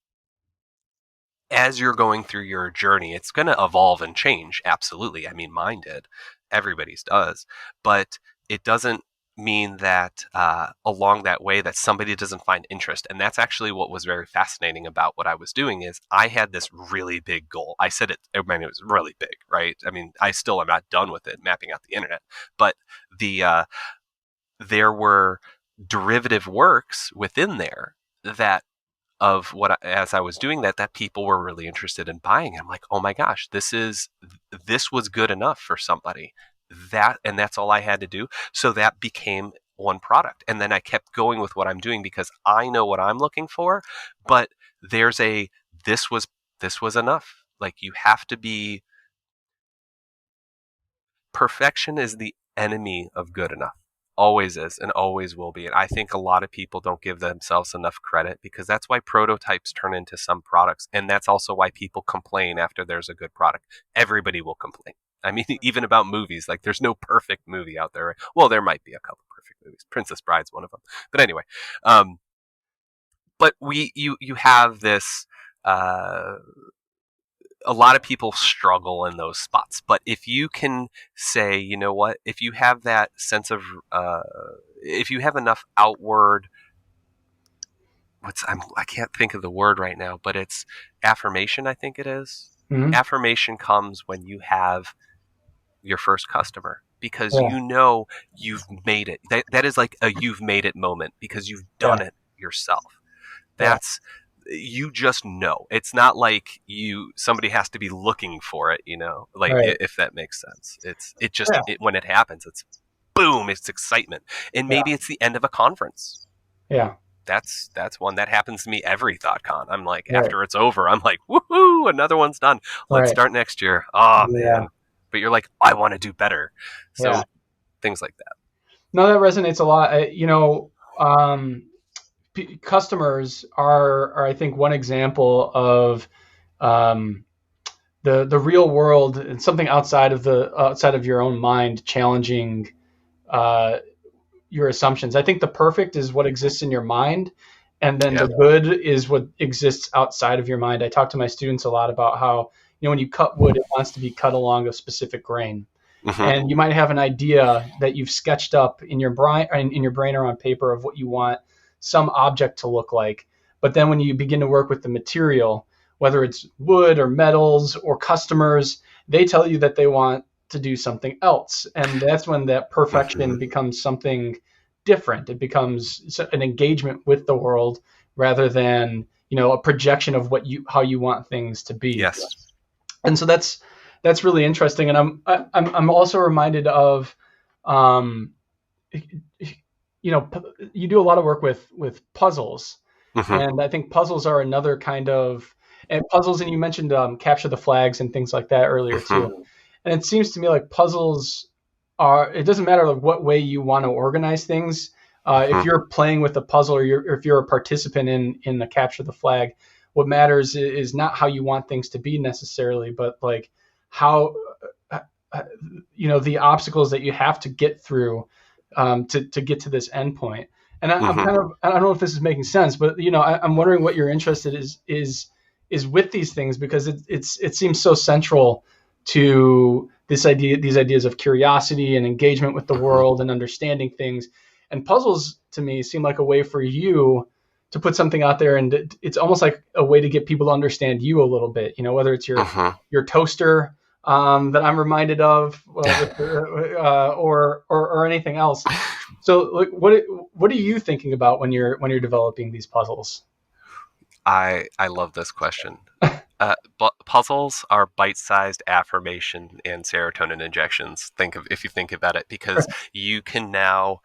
as you're going through your journey, it's going to evolve and change. Absolutely. I mean, mine did. Everybody's does. But it doesn't mean that along that way that somebody doesn't find interest. And that's actually what was very fascinating about what I was doing is I had this really big goal. I said it, I mean, it was really big, right? I mean, I still am not done with it, mapping out the internet. But there were derivative works within there that of as I was doing that people were really interested in buying. I'm like, oh my gosh, this was good enough for somebody. That's all I had to do. So that became one product. And then I kept going with what I'm doing because I know what I'm looking for, but there's a this was this was enough. Like you have to be perfection is the enemy of good enough. Always is and always will be. And I think a lot of people don't give themselves enough credit because that's why prototypes turn into some products. And that's also why people complain after there's a good product. Everybody will complain. I mean, even about movies, like there's no perfect movie out there. Well, there might be a couple perfect movies. Princess Bride's one of them. But anyway, um, but you have this uh, a lot of people struggle in those spots. But if you can say, you know what, if you have that sense of, if you have enough outward, I can't think of the word right now, but it's affirmation. I think it is. Hmm. Affirmation comes when you have your first customer, because Yeah. you know you've made it. That is like a you've made it moment, because you've Yeah. done it yourself. Yeah. That's, you just know. It's not like somebody has to be looking for it, like, Right. if that makes sense. It just Yeah. when it happens, it's boom, it's excitement. And Yeah. maybe it's the end of a conference. Yeah. That's one that happens to me every Thoughtcon. I'm like, Right. after it's over, I'm like, woohoo, another one's done. Let's Right. start next year. Oh Yeah. man. But you're like, I want to do better. Yeah. So things like that. No, that resonates a lot. Customers are, I think, one example of um, the real world and something outside of your own mind challenging uh, your assumptions. I think the perfect is what exists in your mind, and then Yeah. the good is what exists outside of your mind. I talk to my students a lot about how, when you cut wood, it wants to be cut along a specific grain. Mm-hmm. And you might have an idea that you've sketched up in your brain or on paper of what you want some object to look like. But then when you begin to work with the material, whether it's wood or metals or customers, they tell you that they want to do something else. And that's when that perfection Mm-hmm. becomes something different. It becomes an engagement with the world rather than, a projection of how you want things to be. Yes. And so that's really interesting. And I'm also reminded of, um, you do a lot of work with puzzles, Mm-hmm. and I think puzzles are another kind of, and puzzles. And you mentioned capture the flags and things like that earlier Mm-hmm. too. And it seems to me like puzzles are. It doesn't matter like what way you want to organize things. If Mm-hmm. you're playing with a puzzle, or if you're a participant in the capture the flag, what matters is not how you want things to be necessarily, but like how the obstacles that you have to get through to get to this endpoint. And I'm Mm-hmm. kind of, I don't know if this is making sense, but I'm wondering what you're interested is with these things, because it seems so central to these ideas of curiosity and engagement with the Mm-hmm. world and understanding things. And puzzles to me seem like a way for you to put something out there, and it's almost like a way to get people to understand you a little bit. Whether it's Mm-hmm. your toaster that I'm reminded of, or anything else. So, like, what are you thinking about when you're developing these puzzles? I love this question. But puzzles are bite-sized affirmation and serotonin injections. If you think about it, because you can now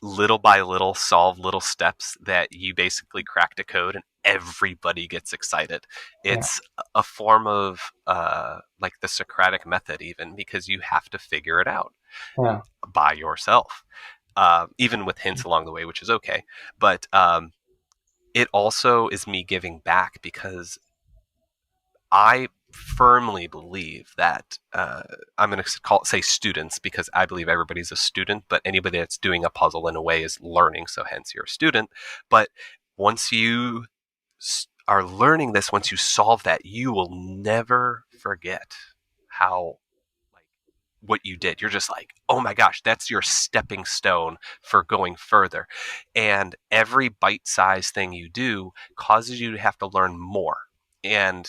little by little solve little steps that you basically cracked a code and everybody gets excited. Yeah. It's a form of like the Socratic method, even, because you have to figure it out Yeah. by yourself, even with hints along the way, which is okay. But it also is me giving back, because I firmly believe that I'm going to say students, because I believe everybody's a student, but anybody that's doing a puzzle in a way is learning, so hence you're a student. But once you are learning this, once you solve that, you will never forget how, like, what you did. You're just like, oh my gosh, that's your stepping stone for going further. And every bite-sized thing you do causes you to have to learn more. And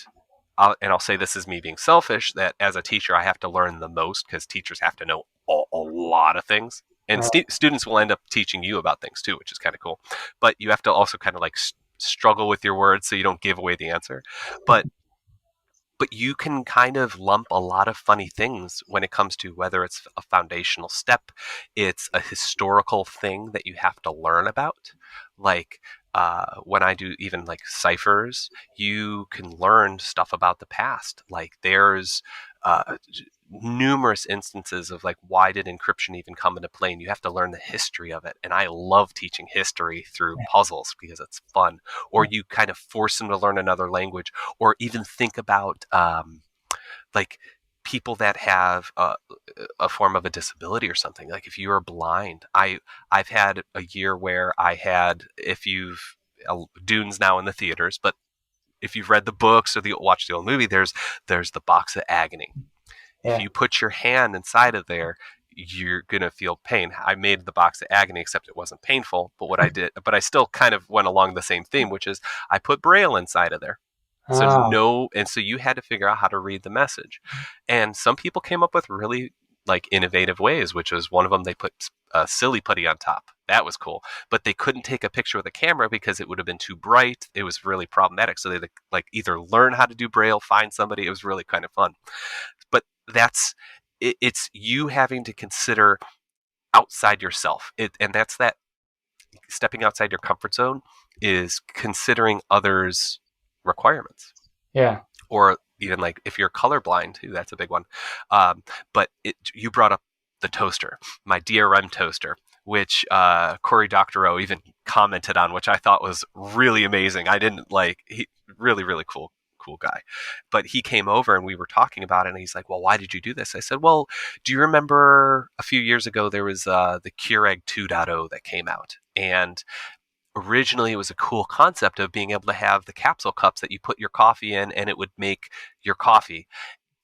I'll say this is me being selfish, that as a teacher, I have to learn the most, because teachers have to know a lot of things. And students will end up teaching you about things too, which is kind of cool. But you have to also kind of like struggle with your words so you don't give away the answer. But you can kind of lump a lot of funny things when it comes to whether it's a foundational step, it's a historical thing that you have to learn about. Like when I do even like ciphers, you can learn stuff about the past. Like there's numerous instances of like, why did encryption even come into play, and you have to learn the history of it. And I love teaching history through puzzles because it's fun. Or you kind of force them to learn another language, or even think about like people that have a form of a disability or something. Like if you are blind, I've had a year where I had, if you've Dune's now in the theaters, but if you've read the books or watched the old movie, there's the box of agony. If Yeah. you put your hand inside of there, you're gonna feel pain. I made the box of agony, except it wasn't painful. But I still kind of went along the same theme, which is I put Braille inside of there. So you had to figure out how to read the message. And some people came up with really like innovative ways, which was one of them. They put silly putty on top. That was cool, but they couldn't take a picture with a camera because it would have been too bright. It was really problematic. So they like either learn how to do Braille, find somebody. It was really kind of fun. But it's you having to consider outside yourself. And that's that stepping outside your comfort zone is considering others' requirements. Yeah. Or even like if you're colorblind too, that's a big one. But you brought up the toaster, my DRM toaster, which Cory Doctorow even commented on, which I thought was really amazing. He really, really cool guy. But he came over and we were talking about it, and he's like, well, why did you do this? I said, well, do you remember a few years ago there was the Keurig 2.0 that came out? And originally it was a cool concept of being able to have the capsule cups that you put your coffee in and it would make your coffee.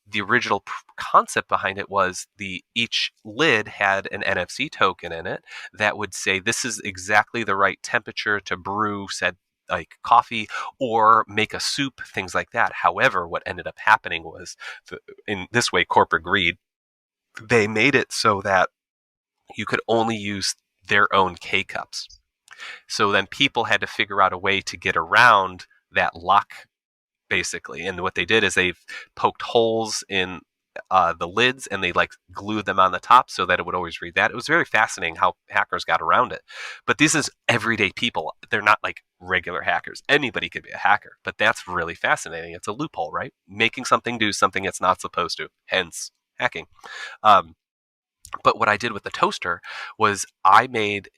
The original concept behind it was each lid had an NFC token in it that would say this is exactly the right temperature to brew said like coffee or make a soup, things like that. However, what ended up happening was, in this way, corporate greed, they made it so that you could only use their own K-cups. So then people had to figure out a way to get around that lock, basically. And what they did is they've poked holes in the lids and they like glued them on the top so that it would always read that. It was very fascinating how hackers got around it. But this is everyday people. They're not like regular hackers. Anybody could be a hacker, but that's really fascinating. It's a loophole, right? Making something do something it's not supposed to, hence hacking. But what I did with the toaster was I made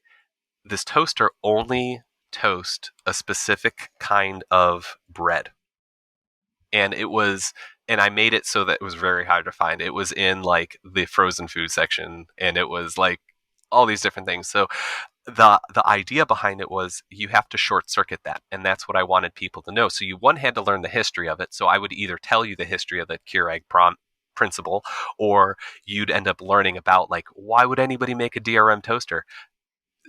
this toaster only toast a specific kind of bread. And I made it so that it was very hard to find. It was in like the frozen food section, and it was like all these different things. So the idea behind it was you have to short circuit that, and that's what I wanted people to know. So you had to learn the history of it. So I would either tell you the history of the Keurig principle, or you'd end up learning about like, why would anybody make a DRM toaster?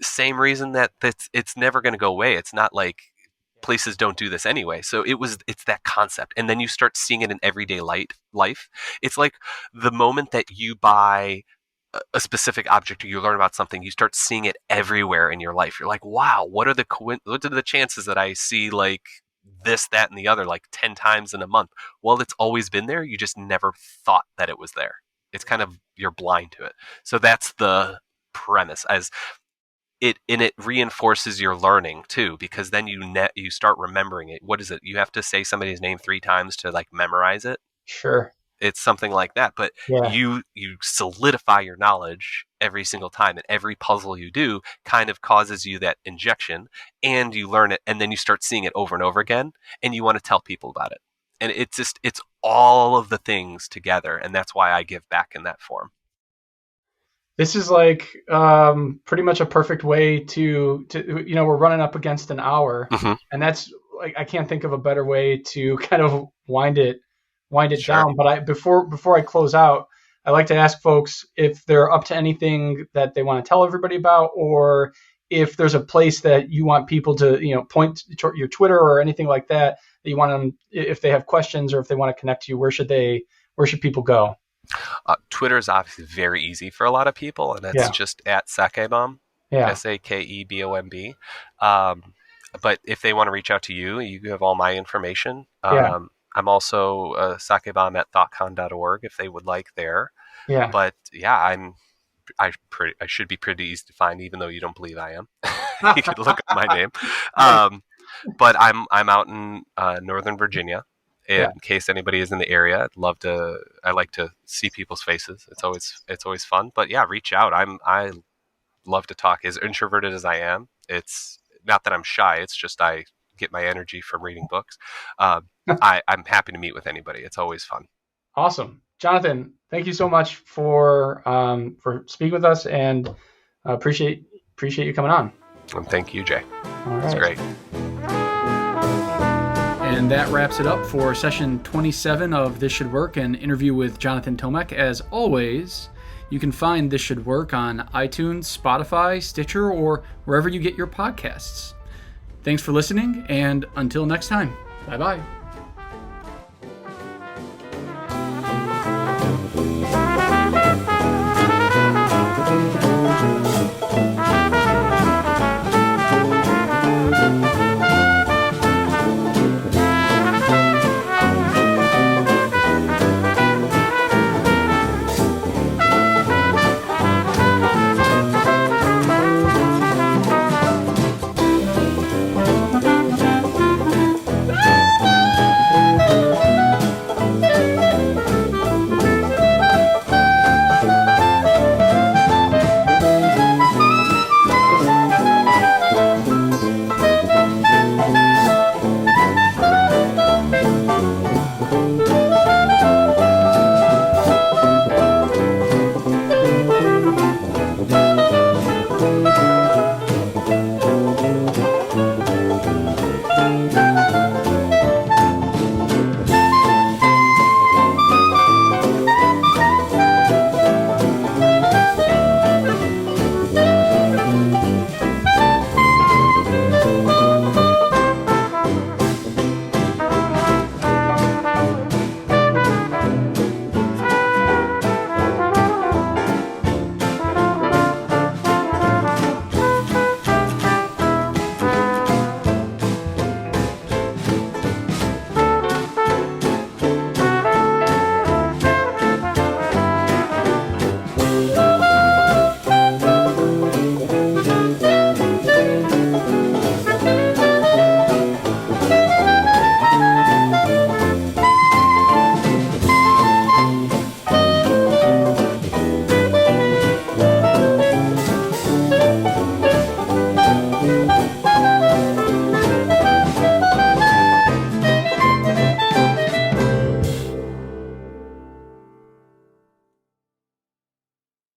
Same reason that it's never going to go away. It's not like places don't do this anyway. So it's that concept. And then you start seeing it in everyday life. It's like the moment that you buy a specific object or you learn about something, you start seeing it everywhere in your life. You're like, wow, what are the chances that I see like this, that, and the other like 10 times in a month? Well, it's always been there. You just never thought that it was there. It's kind of, you're blind to it. So that's the premise. It reinforces your learning too, because then you start remembering it. What is it? You have to say somebody's name 3 times to like memorize it. Sure. It's something like that, but Yeah. you solidify your knowledge every single time, and every puzzle you do kind of causes you that injection, and you learn it, and then you start seeing it over and over again, and you want to tell people about it. And it's all of the things together, and that's why I give back in that form. This is like pretty much a perfect way to we're running up against an hour, and that's like I can't think of a better way to kind of wind it Sure. down. But before I close out, I like to ask folks if they're up to anything that they want to tell everybody about, or if there's a place that you want people to point to your Twitter or anything like that you want them, if they have questions or if they want to connect to you, where should people go? Twitter is obviously very easy for a lot of people, and that's just at Sakebomb, Sakebomb. But if they want to reach out to you, you have all my information. I'm also Sakebomb at Thoughtcon.org if they would like there. Yeah. But yeah, I should be pretty easy to find, even though you don't believe I am. You could look up my name. But I'm out in Northern Virginia. In case anybody is in the area, I like to see people's faces. It's always fun. But yeah, reach out. I love to talk. As introverted as I am, it's not that I'm shy. It's just I get my energy from reading books. I'm happy to meet with anybody. It's always fun. Awesome, Jonathan. Thank you so much for speaking with us, and appreciate you coming on. And thank you, Jay. All right. It's great. And that wraps it up for session 27 of This Should Work, an interview with Jonathan Tomek. As always, you can find This Should Work on iTunes, Spotify, Stitcher, or wherever you get your podcasts. Thanks for listening, and until next time, bye-bye.